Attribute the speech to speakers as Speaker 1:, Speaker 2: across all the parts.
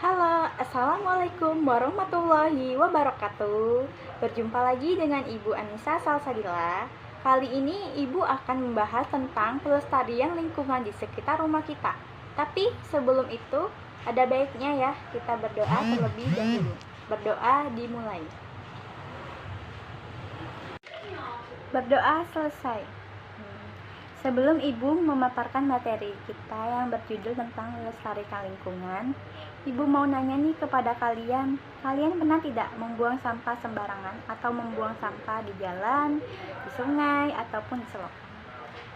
Speaker 1: Halo, Assalamualaikum warahmatullahi wabarakatuh. Berjumpa lagi dengan Ibu Anissa Salsabila. Kali ini Ibu akan membahas tentang pelestarian lingkungan di sekitar rumah kita. Tapi sebelum itu, ada baiknya ya kita berdoa terlebih dahulu. Berdoa dimulai. Berdoa selesai. Sebelum Ibu memaparkan materi kita yang berjudul tentang melestarikan lingkungan, Ibu mau nanya nih kepada kalian pernah tidak membuang sampah sembarangan atau membuang sampah di jalan, di sungai, ataupun di selokan?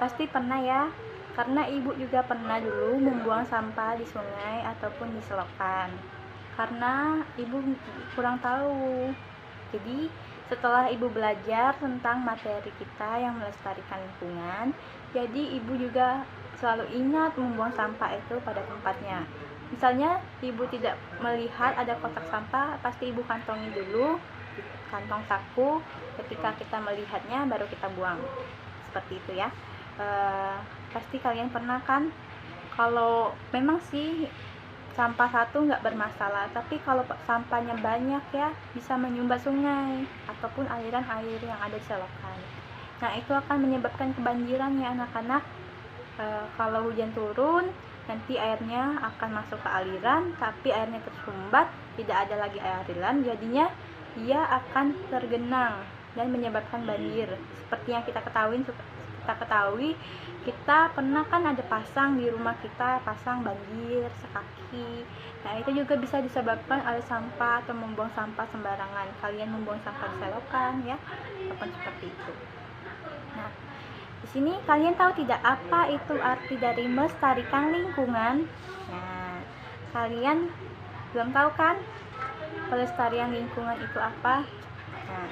Speaker 1: Pasti pernah ya, karena Ibu juga pernah dulu membuang sampah di sungai ataupun di selokan. Karena Ibu kurang tahu. Jadi, setelah Ibu belajar tentang materi kita yang melestarikan lingkungan, jadi Ibu juga selalu ingat membuang sampah itu pada tempatnya. Misalnya Ibu tidak melihat ada kotak sampah, pasti Ibu kantongi dulu di kantong saku. Ketika kita melihatnya baru kita buang. Seperti itu ya. Pasti kalian pernah kan? Kalau memang sih sampah satu nggak bermasalah, tapi kalau sampahnya banyak ya bisa menyumbat sungai ataupun aliran air yang ada di selokan. Nah, itu akan menyebabkan kebanjiran ya anak-anak. Kalau hujan turun, nanti airnya akan masuk ke aliran, tapi airnya tersumbat, tidak ada lagi aliran, jadinya dia akan tergenang dan menyebabkan banjir. Seperti yang kita ketahui, kita pernah kan ada pasang di rumah kita, pasang banjir sekaki. Nah, itu juga bisa disebabkan oleh sampah atau membuang sampah sembarangan. Kalian membuang sampah di selokan ya, ataupun seperti itu. Nah, di sini kalian tahu tidak apa itu arti dari melestarikan lingkungan? Nah, kalian belum tahu kan pelestarian lingkungan itu apa? Nah,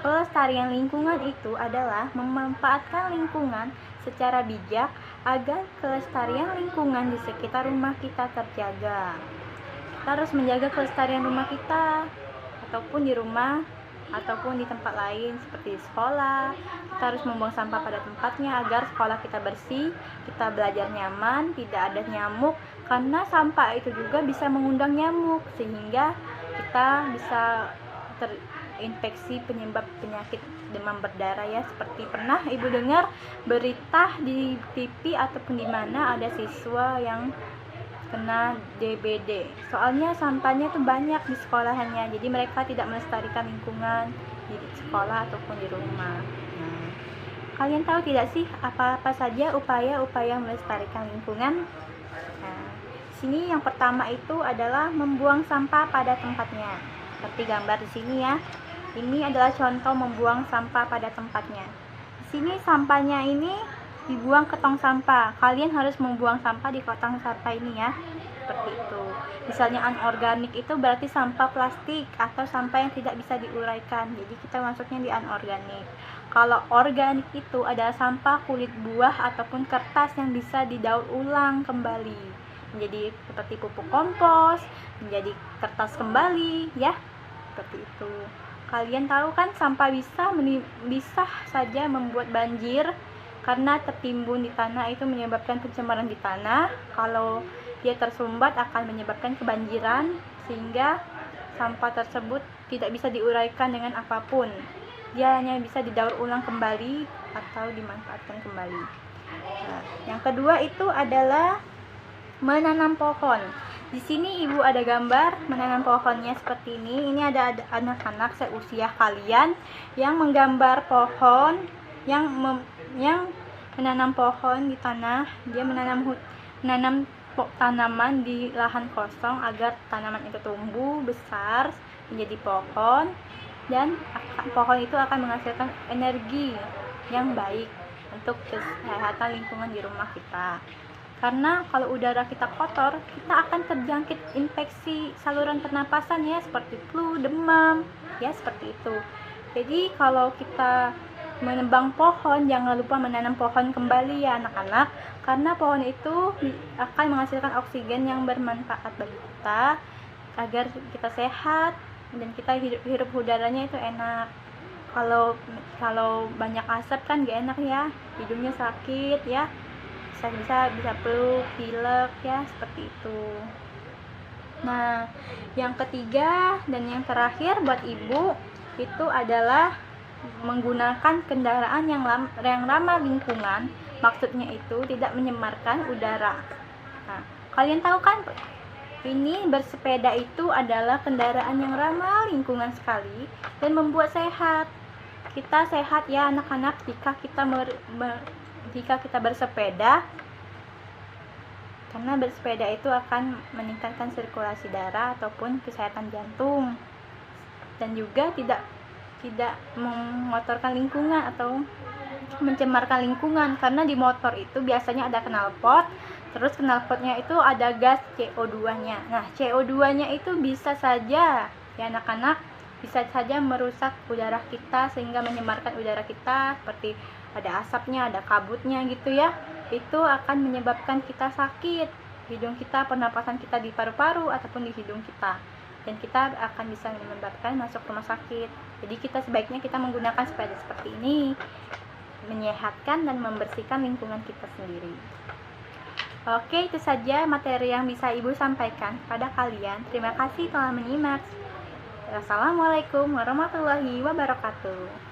Speaker 1: pelestarian lingkungan itu adalah memanfaatkan lingkungan secara bijak agar kelestarian lingkungan di sekitar rumah kita terjaga. Kita harus menjaga kelestarian rumah kita, ataupun di rumah, ataupun di tempat lain seperti di sekolah. Kita harus membuang sampah pada tempatnya agar sekolah kita bersih, kita belajar nyaman, tidak ada nyamuk, karena sampah itu juga bisa mengundang nyamuk sehingga kita bisa terinfeksi penyebab penyakit demam berdarah ya. Seperti pernah Ibu dengar berita di TV ataupun di mana ada siswa yang kena DBD. Soalnya sampahnya tuh banyak di sekolahannya. Jadi mereka tidak melestarikan lingkungan di sekolah ataupun di rumah. Nah, kalian tahu tidak sih apa-apa saja upaya-upaya melestarikan lingkungan? Nah, sini yang pertama itu adalah membuang sampah pada tempatnya. Seperti gambar di sini ya. Ini adalah contoh membuang sampah pada tempatnya. Di sini sampahnya ini dibuang ke tong sampah. Kalian harus membuang sampah di tong sampah ini ya. Seperti itu. Misalnya anorganik itu berarti sampah plastik atau sampah yang tidak bisa diuraikan. Jadi kita masuknya di anorganik. Kalau organik itu adalah sampah kulit buah ataupun kertas yang bisa didaur ulang kembali menjadi seperti pupuk kompos, menjadi kertas kembali ya. Seperti itu. Kalian tahu kan sampah bisa saja membuat banjir karena tertimbun di tanah, itu menyebabkan pencemaran di tanah. Kalau dia tersumbat akan menyebabkan kebanjiran sehingga sampah tersebut tidak bisa diuraikan dengan apapun. Dia hanya bisa didaur ulang kembali atau dimanfaatkan kembali. Nah, yang kedua itu adalah menanam pohon. Di sini Ibu ada gambar menanam pohonnya seperti ini. Ini ada anak-anak seusia kalian yang menggambar pohon, yang menanam pohon di tanah. Dia menanam tanaman di lahan kosong agar tanaman itu tumbuh besar menjadi pohon, dan pohon itu akan menghasilkan energi yang baik untuk kesehatan lingkungan di rumah kita. Karena kalau udara kita kotor, kita akan terjangkit infeksi saluran pernapasan ya, seperti flu, demam, ya seperti itu. Jadi kalau kita menebang pohon, jangan lupa menanam pohon kembali ya anak-anak, karena pohon itu akan menghasilkan oksigen yang bermanfaat bagi kita agar kita sehat dan kita hirup udaranya itu enak. Kalau banyak asap kan gak enak ya, hidungnya sakit ya, bisa flu, pilek ya, seperti itu. Nah, yang ketiga dan yang terakhir buat ibu itu adalah menggunakan kendaraan yang ramah lingkungan. Maksudnya itu tidak menyemarkan udara. Nah, kalian tahu kan, ini bersepeda itu adalah kendaraan yang ramah lingkungan sekali dan membuat sehat. Kita sehat ya anak-anak jika kita bersepeda, karena bersepeda itu akan meningkatkan sirkulasi darah ataupun kesehatan jantung, dan juga tidak mengotorkan lingkungan atau mencemarkan lingkungan, karena di motor itu biasanya ada knalpot, terus knalpotnya itu ada gas CO2-nya. Nah, CO2-nya itu bisa saja ya anak-anak, bisa saja merusak udara kita sehingga menyemarkan udara kita, seperti ada asapnya, ada kabutnya gitu ya. Itu akan menyebabkan kita sakit, hidung kita, pernapasan kita di paru-paru ataupun di hidung kita, dan kita akan bisa menyebabkan masuk rumah sakit. Jadi kita sebaiknya kita menggunakan sepeda seperti ini, menyehatkan dan membersihkan lingkungan kita sendiri. Oke, itu saja materi yang bisa Ibu sampaikan pada kalian. Terima kasih telah menyimak. Wassalamualaikum warahmatullahi wabarakatuh.